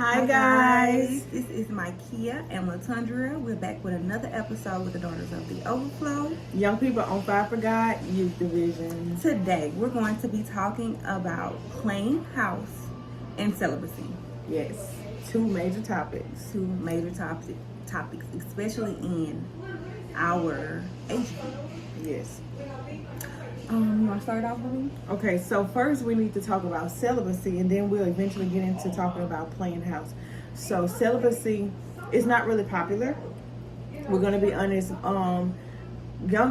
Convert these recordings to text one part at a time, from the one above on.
Hi guys. This is Mikeia and Latundra. We're back with another episode with the Daughters of the Overflow. Young people on fire for God, youth division. Today we're going to be talking about playing house and celibacy. Yes, two major topics. Two major topics, especially in our age group. Yes. You want to start off with me? Okay, so first we need to talk about celibacy, and then we'll eventually get into talking about playing house. So celibacy is not really popular. We're gonna be honest. Young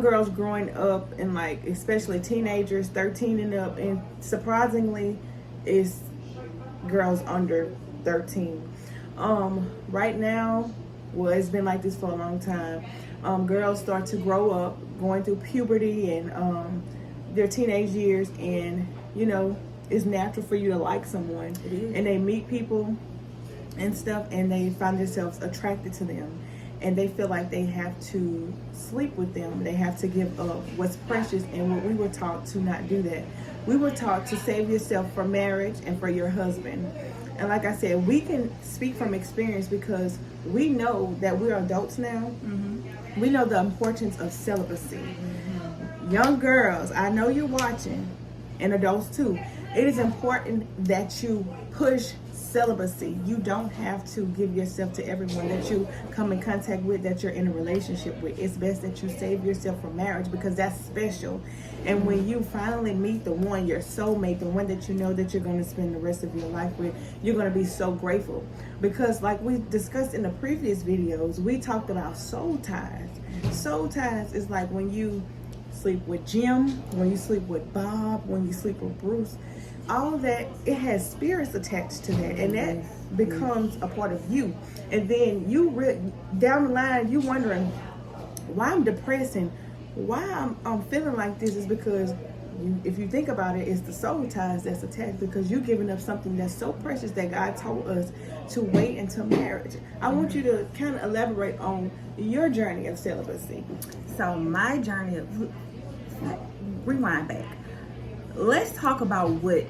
girls growing up and like especially teenagers, 13 and up, and surprisingly, is girls under 13. Right now, well, it's been like this for a long time. Girls start to grow up, going through puberty and their teenage years, and you know it's natural for you to like someone, and they meet people and stuff, and they find themselves attracted to them, and they feel like they have to sleep with them. They have to give up what's precious. And what we were taught to not do that. We were taught to save yourself for marriage and for your husband. And like I said, we can speak from experience because we know that we're adults now. Mm-hmm. We know the importance of celibacy. Young girls, I know you're watching, and adults too. It is important that you push celibacy. You don't have to give yourself to everyone that you come in contact with, that you're in a relationship with. It's best that you save yourself for marriage because that's special. And when you finally meet the one, your soulmate, the one that you know that you're going to spend the rest of your life with, you're going to be so grateful. Because like we discussed in the previous videos, we talked about soul ties. Soul ties is like when you sleep with Jim, when you sleep with Bob, when you sleep with Bruce, all of that, it has spirits attached to that, and that becomes a part of you. And then you down the line, you wondering why I'm depressed and why I'm feeling like this is because if you think about it, it's the soul ties that's attached, because you're giving up something that's so precious that God told us to wait until marriage. I want you to kind of elaborate on your journey of celibacy. So my journey of rewind back. Let's talk about what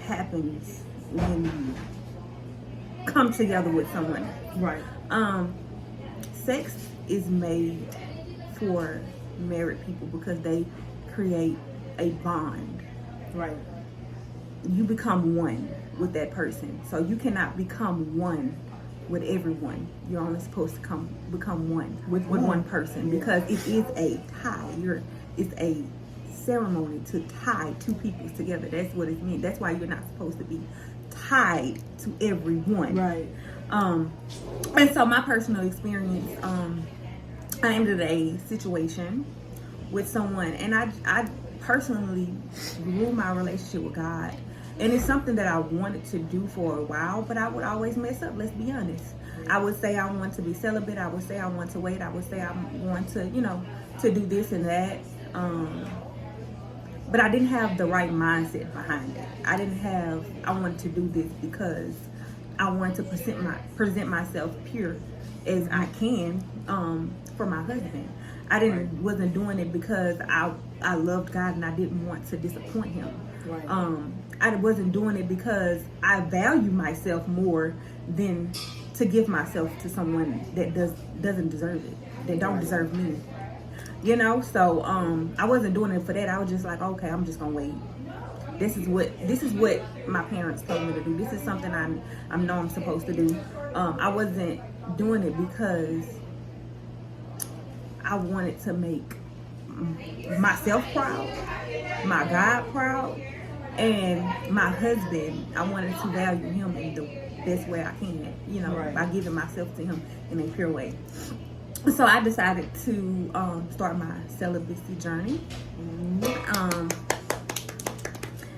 happens when you come together with someone. Right. Sex is made for married people because they create a bond. Right. You become one with that person. So you cannot become one with everyone. You're only supposed to become one with one person, because it is a tie. It's a ceremony to tie two people together. That's what it means. That's why you're not supposed to be tied to everyone. Right. And so my personal experience, I ended a situation with someone, and I personally grew my relationship with God. And it's something that I wanted to do for a while, but I would always mess up, let's be honest. I would say I want to be celibate. I would say I want to wait. I would say I want to, to do this and that. But I didn't have the right mindset behind it. I wanted to do this because I wanted to present myself pure as I can for my husband. Wasn't doing it because I loved God and I didn't want to disappoint him. Right. I wasn't doing it because I value myself more than to give myself to someone that doesn't deserve it, that don't deserve me. So I wasn't doing it for that. I was just like, okay, I'm just gonna wait. This is what my parents told me to do. This is something I know I'm supposed to do. I wasn't doing it because I wanted to make myself proud, my God proud, and my husband. I wanted to value him in the best way I can, right, by giving myself to him in a pure way. So I decided to start my celibacy journey.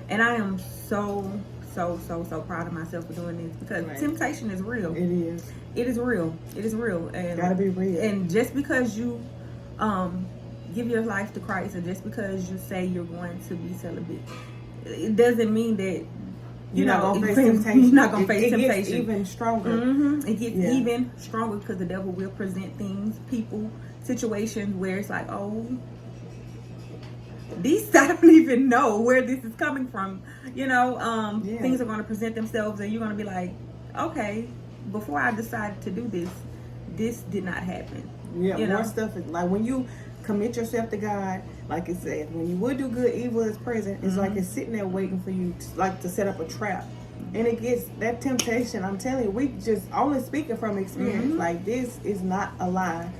And I am so proud of myself for doing this, because temptation is real. It is. It is real. It is real. And gotta be real. And just because you give your life to Christ, or just because you say you're going to be celibate, it doesn't mean that you're not gonna face temptation. You're not gonna face temptation. It gets even stronger. It gets even stronger because the devil will present things, people, situations where it's like, oh, these, I don't even know where this is coming from. Things are going to present themselves, and you're going to be like, okay, before I decided to do this, this did not happen. Yeah, you more know? stuff is like when you commit yourself to God, like it said, when you would do good, evil is present. It's like it's sitting there waiting for you, to set up a trap. And it gets that temptation. I'm telling you, we just only speaking from experience. Like this is not a lie.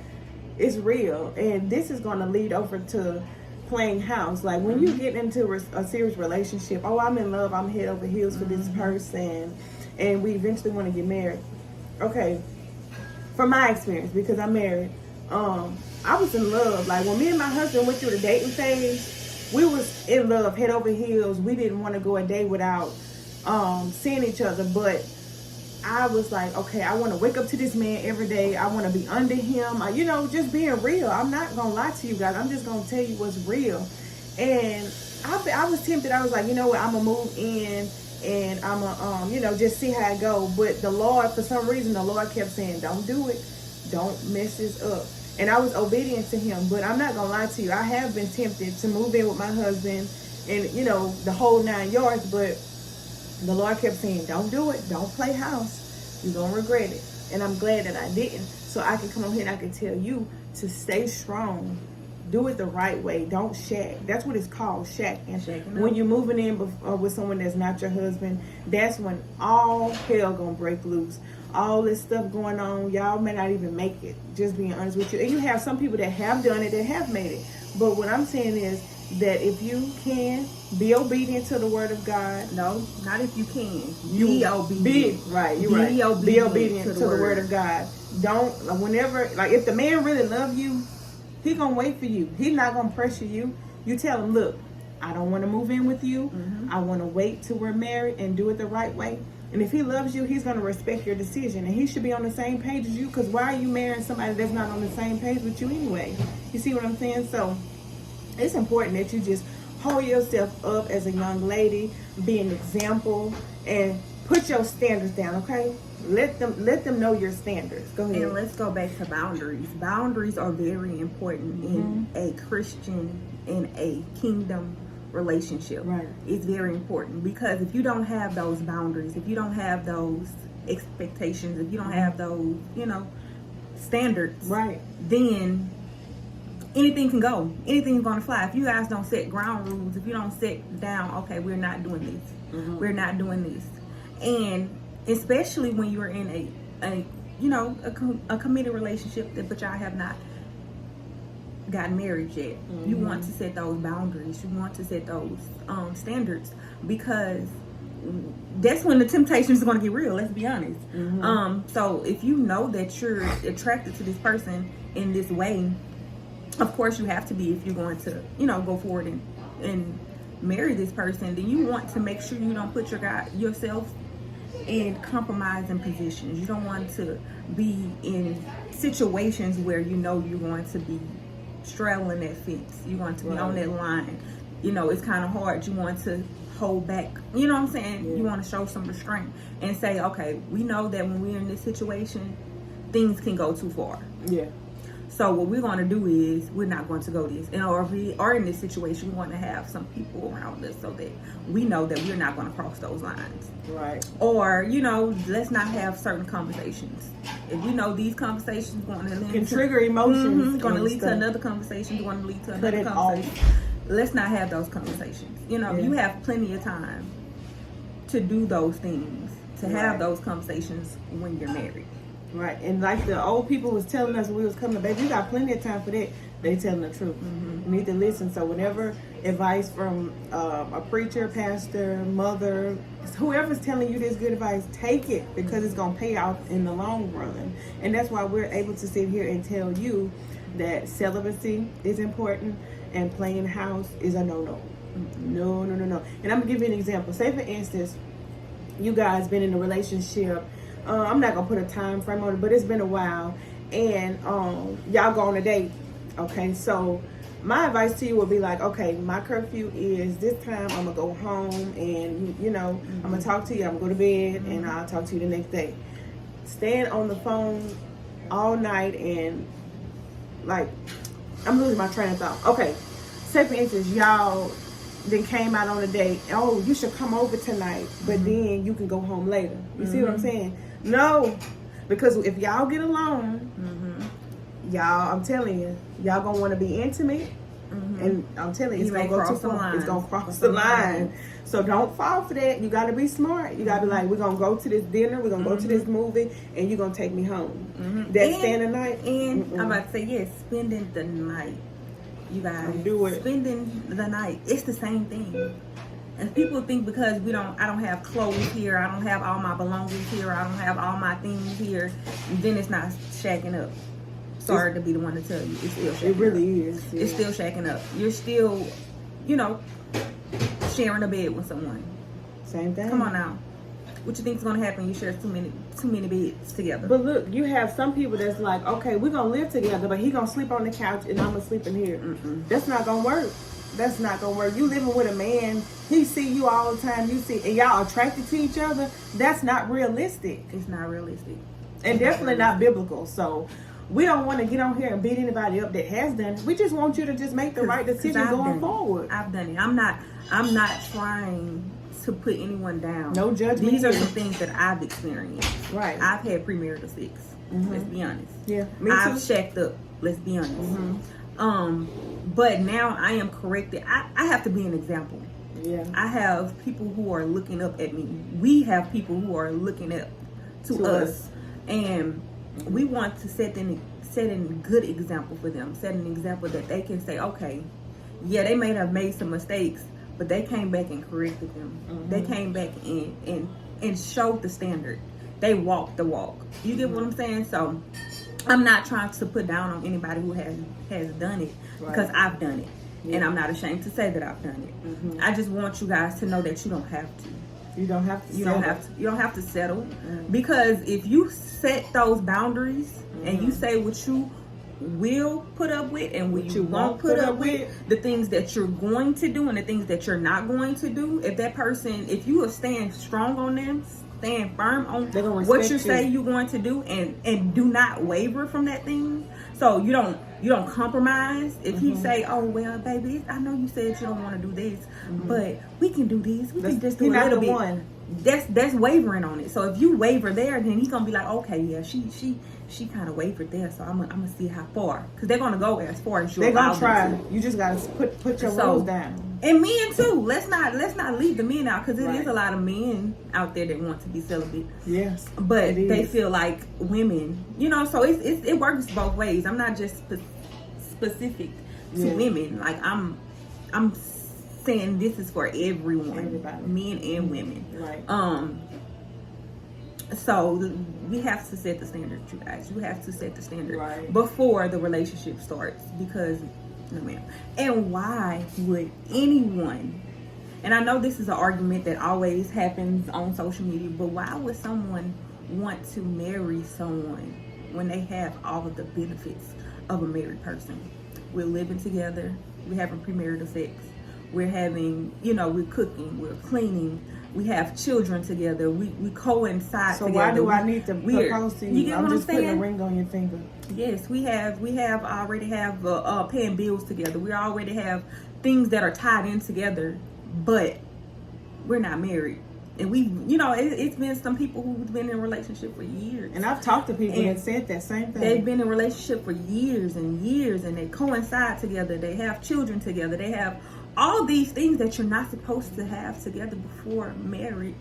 It's real, and this is going to lead over to playing house. Like when you get into a serious relationship, oh, I'm in love, I'm head over heels for this person, and we eventually want to get married. Okay, from my experience, because I'm married, I was in love. Like when me and my husband went through the dating phase, we was in love, head over heels. We didn't want to go a day without seeing each other, but I was like, okay, I want to wake up to this man every day. I want to be under him. Just being real. I'm not going to lie to you guys. I'm just going to tell you what's real. And I was tempted. I was like, you know what? I'm going to move in and I'm going to, just see how it go. But the Lord, for some reason, the Lord kept saying, don't do it. Don't mess this up. And I was obedient to him. But I'm not going to lie to you. I have been tempted to move in with my husband and, the whole 9 yards. But the Lord kept saying, don't do it. Don't play house. You're going to regret it. And I'm glad that I didn't. So I can come on here and I can tell you to stay strong. Do it the right way. Don't shack. That's what it's called, shacking. When you're moving in with someone that's not your husband, that's when all hell going to break loose. All this stuff going on, y'all may not even make it. Just being honest with you. And you have some people that have done it, that have made it. But what I'm saying is that if you can, be obedient to the word of God. No, not if you can. Be obedient. Be obedient to the word of God. Don't, whenever, like if the man really love you, he gonna wait for you. He's not gonna pressure you. You tell him, look, I don't want to move in with you. I want to wait till we're married and do it the right way. And if he loves you, he's gonna respect your decision, and he should be on the same page as you. Because why are you marrying somebody that's not on the same page with you anyway? You see what I'm saying? So it's important that you just hold yourself up as a young lady, be an example, and put your standards down, okay? Let them know your standards. Go ahead. And let's go back to boundaries. Boundaries are very important in a Christian, in a kingdom relationship. Right. It's very important because if you don't have those boundaries, if you don't have those expectations, if you don't have those, standards, right, then anything can go. Anything's going to fly. If you guys don't set ground rules, if you don't set down, okay, we're not doing this. We're not doing this. And especially when you're in a committed relationship, but y'all have not gotten married yet. You want to set those boundaries. You want to set those standards, because that's when the temptation is going to get real. Let's be honest. So if you know that you're attracted to this person in this way, of course you have to be, if you're going to go forward and marry this person, then you want to make sure you don't put yourself in compromising positions. You don't want to be in situations where you're going to be straddling that fence. You want to be on that line. It's kind of hard. You want to hold back. You know what I'm saying? You want to show some restraint and say, okay, we know that when we're in this situation, things can go too far. Yeah. So what we're going to do is we're not going to go this. Or if we are in this situation, we want to have some people around us so that we know that we're not going to cross those lines. Right. Or, let's not have certain conversations. If we know these conversations going to can trigger emotions. Going to lead to another conversation, going to lead to another conversation. Let's not have those conversations. You have plenty of time to do those things, to have those conversations when you're married. Right, and like the old people was telling us when we was coming, baby, you got plenty of time for that. They telling the truth. You need to listen. So whenever advice from a preacher, pastor, mother, whoever's telling you this good advice, take it, because it's going to pay off in the long run. And that's why we're able to sit here and tell you that celibacy is important and playing house is a no-no. No. And I'm going to give you an example. Say, for instance, you guys been in a relationship. I'm not gonna put a time frame on it, but it's been a while, and y'all go on a date. Okay, so my advice to you would be like, okay, my curfew is this time. I'm gonna go home, and I'm gonna talk to you. I'm gonna go to bed, and I'll talk to you the next day. Staying on the phone all night, and like, I'm losing my train of thought. Okay, say for instance, y'all then came out on a date. Oh, you should come over tonight, but then you can go home later. You see what I'm saying? No, because if y'all get along, y'all, I'm telling you, y'all gonna want to be intimate, and I'm telling you, it's gonna go too far. It's gonna cross the line. So don't fall for that. You gotta be smart. You gotta be like, we're gonna go to this dinner, we're gonna go to this movie, and you're gonna take me home. That staying the night. And I'm about to say, yes, spending the night. You guys, do it. Spending the night. It's the same thing. And people think because I don't have clothes here, I don't have all my belongings here, I don't have all my things here, then it's not shacking up. Sorry to be the one to tell you, it's still shacking up. It really is. Yeah. It's still shacking up. You're still, sharing a bed with someone. Same thing. Come on now. What you think is gonna happen? You share too many beds together. But look, you have some people that's like, okay, we're gonna live together, but he gonna sleep on the couch and I'm gonna sleep in here. That's not gonna work. That's not gonna work. You living with a man, he see you all the time, and y'all attracted to each other. That's not realistic. It's not realistic. And definitely not biblical. So we don't want to get on here and beat anybody up that has done it. We just want you to just make the right decision going forward. I've done it. I'm not trying to put anyone down. No judgment. These are some things that I've experienced. Right. I've had premarital sex. Let's be honest. Yeah. Me I've too. shacked up. Let's be honest. But now I am corrected. I have to be an example. Yeah. I have people who are looking up at me. We have people who are looking up to us. And we want to set a good example for them. Set an example that they can say, okay, yeah, they may have made some mistakes, but they came back and corrected them. They came back and showed the standard. They walked the walk. You get what I'm saying? So I'm not trying to put down on anybody who has done it, because I've done it. Yeah. And I'm not ashamed to say that I've done it. I just want you guys to know that you don't have to. You don't have to. You don't have to settle, because if you set those boundaries and you say what you will put up with and what you won't put up with, the things that you're going to do and the things that you're not going to do, if you are staying strong on them, stand firm on what you say you're going to do, and do not waver from that thing. So you don't compromise. If he say, oh well, baby, I know you said you don't want to do this, but we can do this. We can just do a little bit. That's wavering on it. So if you waver there, then he's gonna be like, okay, yeah, she kind of wavered there, so I'm gonna see how far, because they're gonna go as far as you're. They're gonna try. You just gotta put your rules down. And men too. Let's not leave the men out, because it is a lot of men out there that want to be celibate. Yes, but they feel like women, So it works both ways. I'm not just specific to women. Like I'm saying this is for everyone, everybody, men and women. Right. So we have to set the standard, you guys. You have to set the standard before the relationship starts, because no ma'am. And why would anyone, and I know this is an argument that always happens on social media, but why would someone want to marry someone when they have all of the benefits of a married person? We're living together, we're having premarital sex, we're having, we're cooking, we're cleaning, we have children together, we coincide together. So why do I need to propose to you? You get what I'm saying? Putting a ring on your finger. Yes, we already have paying bills together. We already have things that are tied in together, but we're not married. And it's been some people who've been in a relationship for years. And I've talked to people that said that same thing. They've been in a relationship for years and years, and they coincide together. They have children together. They have all these things that you're not supposed to have together before marriage.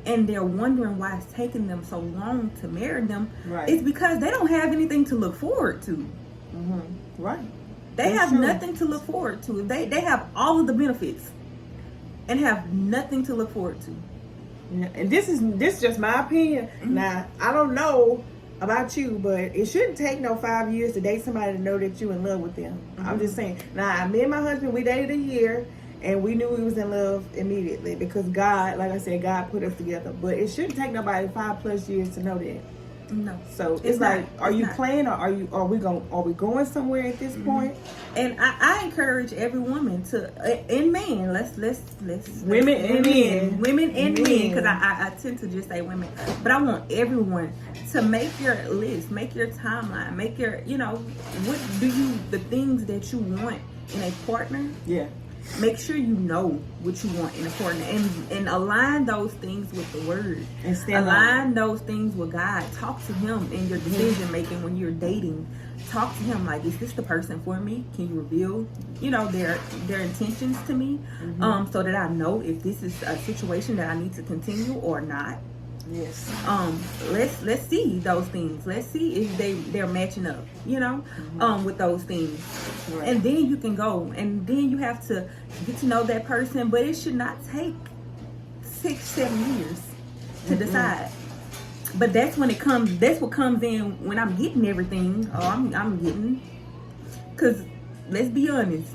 And they're wondering why it's taking them so long to marry them. Right. It's because they don't have anything to look forward to. Right. They have nothing to look forward to. They have all of the benefits and have nothing to look forward to. And this is just my opinion. Now, I don't know about you, but it shouldn't take no 5 years to date somebody to know that you're in love with them. I'm just saying. Now, me and my husband, we dated a year, and we knew we was in love immediately, because God, like I said, God put us together. But it shouldn't take nobody 5+ years to know that. No. So it's like, are you playing, or are we going somewhere at this point? And I encourage every woman to, and men, let's women and men, because I tend to just say women, but I want everyone to make your list, make your timeline, make your, what do you, the things that you want in a partner. Yeah. make sure you know what you want in a partner, and align those things with the word, And stand align those things with God. Talk to him in your decision making when you're dating. Talk to him like, is this the person for me? Can you reveal, their intentions to me, so that I know if this is a situation that I need to continue or not. Yes. Let's see those things. Let's see if they're matching up, with those things. Right. And then you can go, and then you have to get to know that person, but it should not take 6-7 years to decide. But that's when it comes. That's what comes in when I'm getting everything. I'm getting. Cause let's be honest.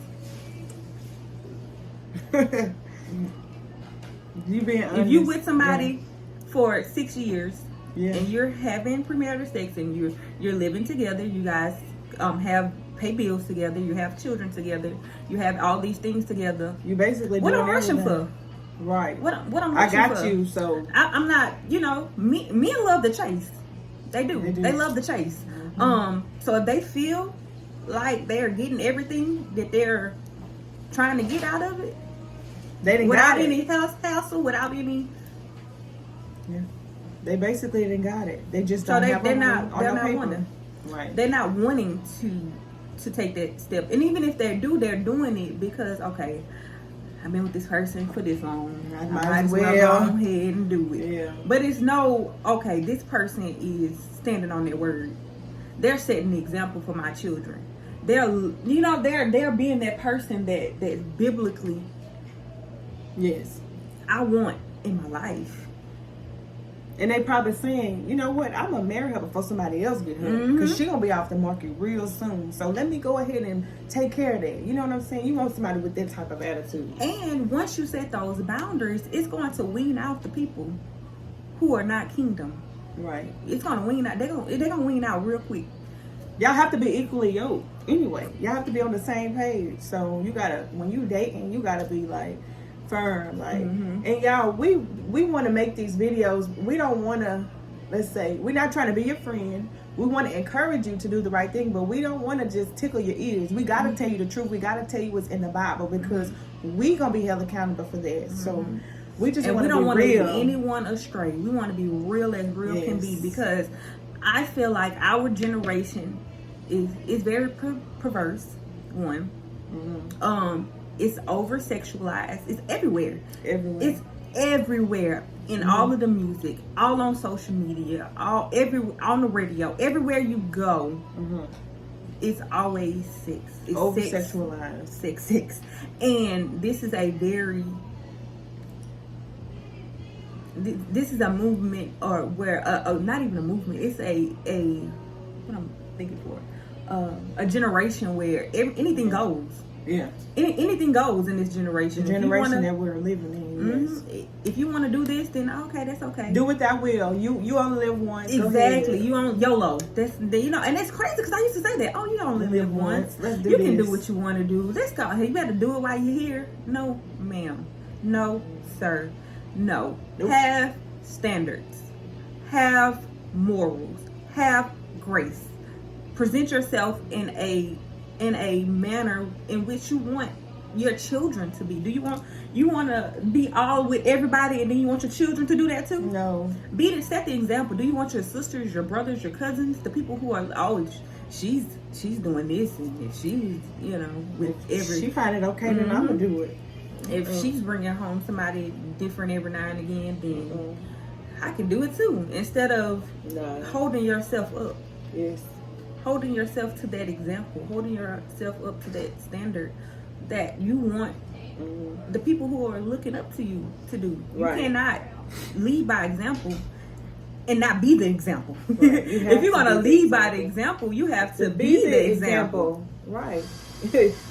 You being honest. If you with somebody for 6 years, yeah, and you're having premarital sex, and you're living together, you guys pay bills together, you have children together, you have all these things together. You basically what doing I'm rushing for. Right. What I'm rushing I got for. you. So I'm not. Men love the chase. They do. They love the chase. So if they feel like they're getting everything that they're trying to get out of it, they didn't without got it. any hassle, without any. Yeah. They basically didn't got it. They just So don't have they're it not paper. wanting. Right. They're not wanting to take that step. And even if they do, they're doing it because, okay, I've been with this person for this long. I might as well go ahead and do it. Yeah. But it's okay, this person is standing on their word. They're setting the example for my children. They're being that person that biblically, yes, I want in my life. And they probably saying, you know what, I'm gonna marry her before somebody else get her, because she gonna be off the market real soon. So let me go ahead and take care of that. You know what I'm saying? You want somebody with that type of attitude. And once you set those boundaries, it's going to wean out the people who are not kingdom. Right. It's gonna wean out. They're gonna wean out real quick. Y'all have to be equally yoked. Anyway, y'all have to be on the same page. So you gotta, when you dating, you gotta be like firm, like. And y'all, we want to make these videos. We don't want to, let's say, we're not trying to be your friend. We want to encourage you to do the right thing, but we don't want to just tickle your ears. We got to tell you the truth. We got to tell you what's in the Bible, because we gonna be held accountable for that. So we just want to be real. We don't want to lead anyone astray. We want to be real as real can be, because I feel like our generation is very perverse. One, it's over sexualized. It's everywhere. It's everywhere in all of the music, all on social media, on the radio. Everywhere you go, it's always sex. It's over sexualized. Sex. And this is a very. This is a movement, or where not even a movement. It's a what I'm thinking for, a generation where anything goes. Yeah. Anything goes in this generation. The generation that we're living in. Yes. If you want to do this, then okay, that's okay. Do it that will. You only live once. Exactly. You on YOLO. That's and that's crazy, because I used to say that. Oh, you only live once. Let's do you this. Can do what you want to do. Let's go. Hey, you better do it while you're here. No, ma'am. No, sir. No. Nope. Have standards. Have morals. Have grace. Present yourself in a manner in which you want your children to be. Do you want to be all with everybody, and then you want your children to do that too? No. Set the example. Do you want your sisters, your brothers, your cousins, the people who are she's doing this, and if she's with every, she find it okay, then I'm gonna do it. If she's bringing home somebody different every now and again, then I can do it too. Instead of holding yourself up. Yes. Holding yourself to that example, holding yourself up to that standard that you want the people who are looking up to you to do. You cannot lead by example and not be the example. Right. If you're going to lead by the example, you have to be the example. Right.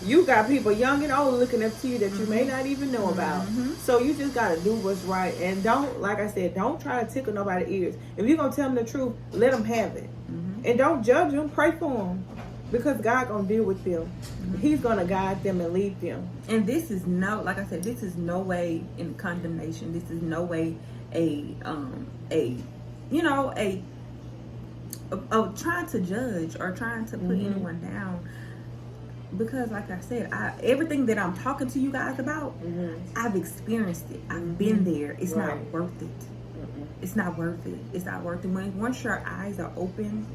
You got people young and old looking up to you that you may not even know about. So you just got to do what's right. And don't, like I said, don't try to tickle nobody's ears. If you're going to tell them the truth, let them have it. And don't judge them, pray for them, because God gonna deal with them. He's gonna guide them and lead them. And this is like I said, this is no way in condemnation. This is no way trying to judge or trying to put anyone down. Because like I said, everything that I'm talking to you guys about, I've experienced it. I've been there. It's not worth it. It's not worth it. It's not worth it. Once your eyes are open,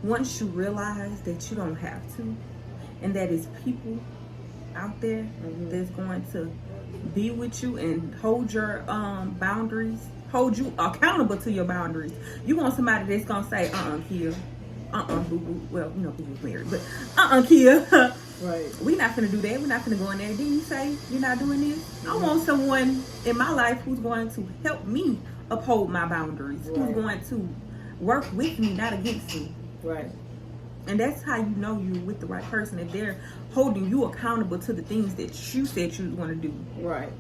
once you realize that you don't have to, and that is people out there that's going to be with you and hold your boundaries, hold you accountable to your boundaries. You want somebody that's gonna say, Kia, boo boo. Well, you know, boo boo's married, but Kia. Right. We're not gonna do that. We're not gonna go in there. Didn't you say you're not doing this? I want someone in my life who's going to help me uphold my boundaries. Who's going to work with me, not against me. Right. And that's how you know you're with the right person. If they're holding you accountable to the things that you said you was going to do. Right.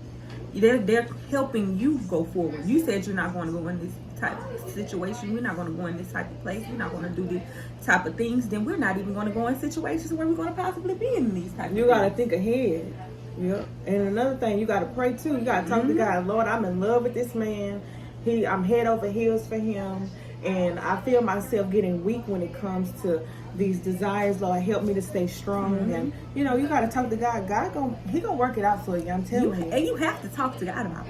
They're helping you go forward. You said you're not going to go in this type of situation. We're not going to go in this type of place. We're not going to do this type of things. Then we're not even going to go in situations where we're going to possibly be in these type of things. You got to think ahead. Yep. And another thing, you got to pray too. You got to talk to God. Lord, I'm in love with this man. I'm head over heels for him. And I feel myself getting weak when it comes to these desires. Lord, help me to stay strong. And you know, you got to talk to God. He gonna work it out for you. I'm telling you. And you have to talk to God about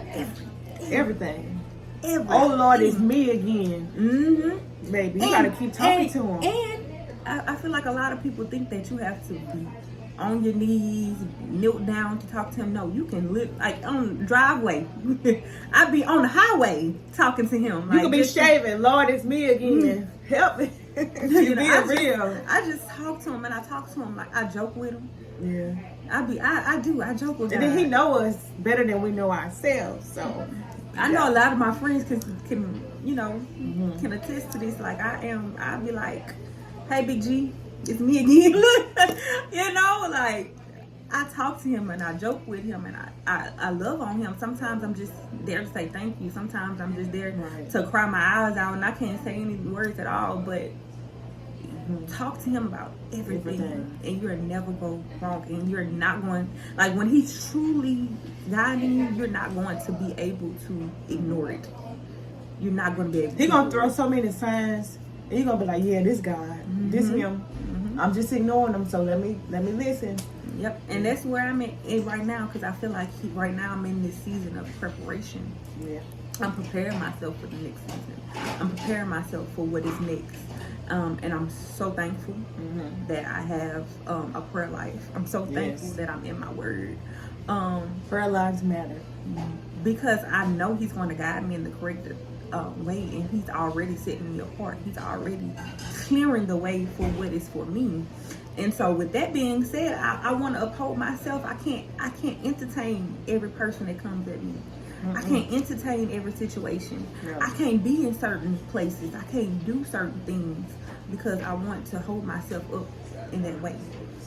everything. Oh Lord, it's me again. Baby, you got to keep talking to him. And I feel like a lot of people think that you have to be on your knees, knelt down to talk to him. No, you can live like on the driveway. I'd be on the highway talking to him. You could be shaving. Lord, it's me again. Help me. You know, real. I just talk to him, and I talk to him like I joke with him. Yeah. I joke with him. And then he know us better than we know ourselves. So I know a lot of my friends can you know can attest to this. Like I'll be like, hey Big G, it's me again. You know, like I talk to him and I joke with him and I love on him. Sometimes I'm just there to say thank you. Sometimes I'm just there to cry my eyes out and I can't say any words at all. But talk to him about everything. And you're never go wrong. And you're not going, like when he's truly guiding you, you're not going to be able to ignore it. You're not going to be able to. He's going to throw so many signs. And you're going to be like, yeah, this God, this him. I'm just ignoring him, so let me listen. Yep, and that's where I'm at right now, because I feel like right now I'm in this season of preparation. Yeah, I'm preparing myself for the next season. I'm preparing myself for what is next, and I'm so thankful that I have a prayer life. I'm so thankful that I'm in my word. Prayer lives matter because I know He's going to guide me in the correct way, and He's already setting me apart. He's already clearing the way for what is for me. And so with that being said, I want to uphold myself. I can't entertain every person that comes at me. I can't entertain every situation. I can't be in certain places. I can't do certain things because I want to hold myself up in that way.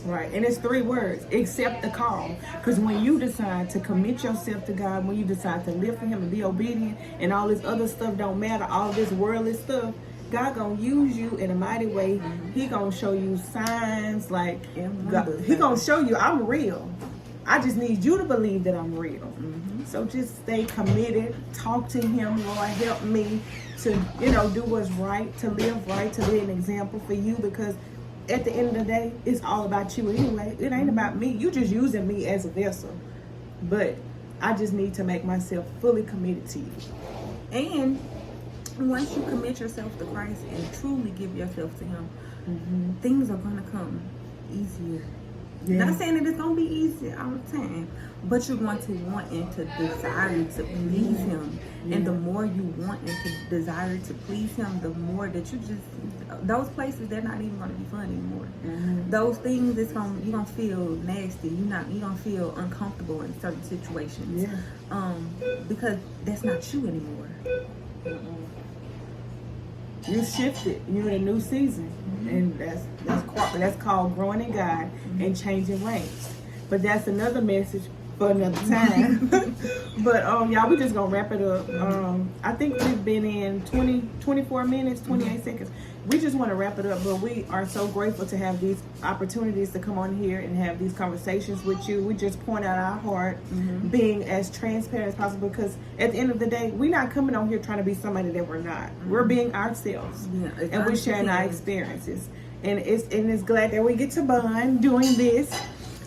Right, and it's 3 words: accept the call. Because when you decide to commit yourself to God, when you decide to live for Him and be obedient, and all this other stuff don't matter, all this worldly stuff, God gonna use you in a mighty way. He gonna show you signs, like He gonna show you I'm real. I just need you to believe that I'm real. So just stay committed. Talk to Him. Lord, help me to do what's right, to live right, to be an example for you, because at the end of the day, it's all about you anyway. It ain't about me. You just using me as a vessel. But I just need to make myself fully committed to you. And once you commit yourself to Christ and truly give yourself to Him, things are going to come easier. Yeah. Not saying that it's going to be easy all the time, but you're going to want and to desire to please Him. Yeah. And the more you want and to desire to please Him, the more that you just, those places, they're not even going to be fun anymore. Those things, you're going to feel nasty. You're going to feel uncomfortable in certain situations. Yeah. Because that's not you anymore. You shifted. You're in a new season, and that's called growing in God and changing ranks. But that's another message for another time. But y'all, we just gonna wrap it up. I think we've been in 24 minutes, 28 seconds. We just want to wrap it up, but we are so grateful to have these opportunities to come on here and have these conversations with you. We just point out our heart, being as transparent as possible, because at the end of the day, we're not coming on here trying to be somebody that we're not. We're being ourselves, and we're sharing our experiences. and it's glad that we get to bond doing this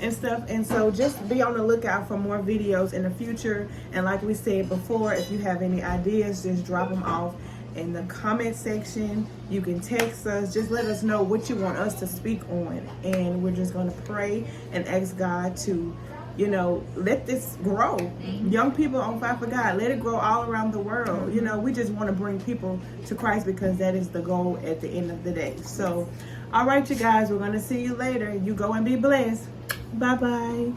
and stuff. And so just be on the lookout for more videos in the future. And like we said before, if you have any ideas, just drop them off in the comment section. You can text us. Just let us know what you want us to speak on, and we're just going to pray and ask God to, you know, let this grow. Young people on Fire for God, let it grow all around the world. You know, we just want to bring people to Christ, because that is the goal at the end of the day. So all right, you guys, we're going to see you later. You go and be blessed. Bye bye.